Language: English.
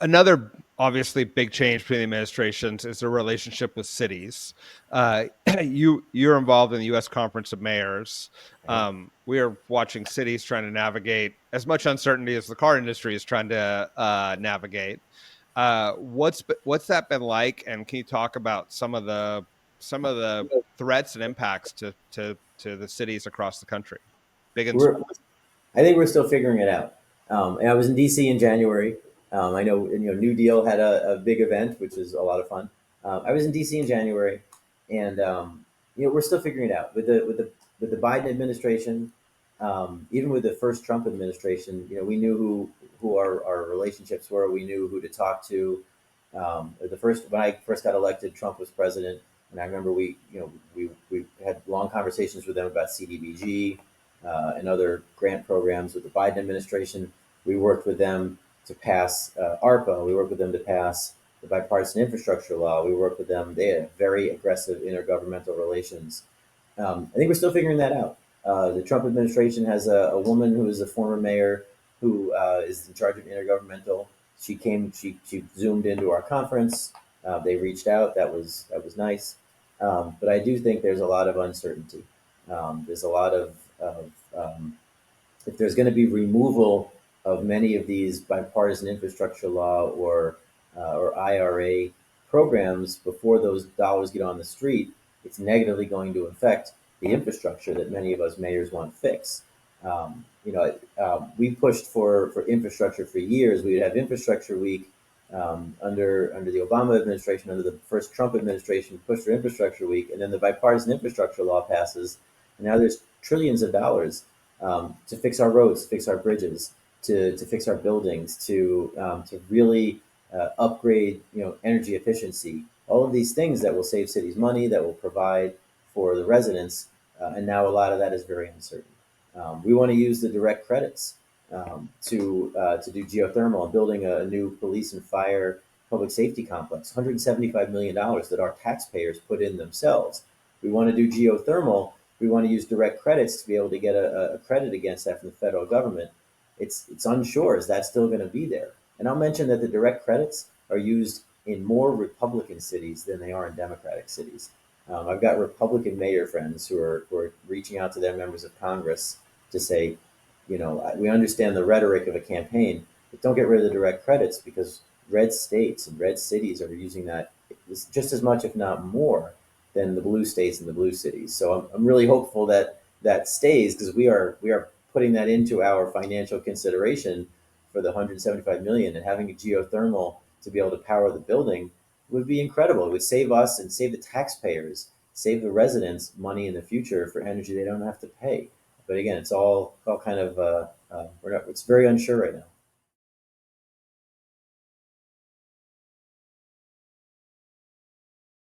Another obviously big change between the administrations is the relationship with cities. Uh, you're involved in the U.S. Conference of Mayors. Right. We are watching cities trying to navigate as much uncertainty as the car industry is trying to navigate. What's that been like? And can you talk about some of the threats and impacts to the cities across the country, big and We're, small? I think we're still figuring it out. And I was in DC in January. I know, New Deal had a big event, which is a lot of fun. I was in DC in January, and we're still figuring it out with the Biden administration. Even with the first Trump administration, we knew who our relationships were. We knew who to talk to. The first when I first got elected, Trump was president, and I remember we had long conversations with them about CDBG and other grant programs. With the Biden administration, we worked with them to pass ARPA. We worked with them to pass the bipartisan infrastructure law. We worked with them. They had very aggressive intergovernmental relations. I think we're still figuring that out. The Trump administration has a woman who is a former mayor who is in charge of intergovernmental. She zoomed into our conference. They reached out. That was nice. But I do think there's a lot of uncertainty. There's a lot of if there's going to be removal of many of these bipartisan infrastructure law or IRA programs before those dollars get on the street, it's negatively going to affect the infrastructure that many of us mayors want to fix. We pushed for infrastructure for years. We would have infrastructure week under the Obama administration, under the first Trump administration, pushed for infrastructure week, and then the bipartisan infrastructure law passes, and now there's trillions of dollars to fix our roads, to fix our bridges, to fix our buildings, to really upgrade, energy efficiency, all of these things that will save cities money, that will provide for the residents, and now a lot of that is very uncertain. We want to use the direct credits to do geothermal and building a new police and fire public safety complex, $175 million that our taxpayers put in themselves. We want to do geothermal. We want to use direct credits to be able to get a credit against that from the federal government. It's unsure, is that still going to be there? And I'll mention that the direct credits are used in more Republican cities than they are in Democratic cities. I've got Republican mayor friends who are reaching out to their members of Congress to say, we understand the rhetoric of a campaign, but don't get rid of the direct credits because red states and red cities are using that just as much, if not more, than the blue states and the blue cities. So I'm really hopeful that that stays because we are putting that into our financial consideration for the 175 million, and having a geothermal to be able to power the building would be incredible. It would save us and save the taxpayers, save the residents money in the future for energy they don't have to pay. But again, it's all kind of we're not, it's very unsure right now.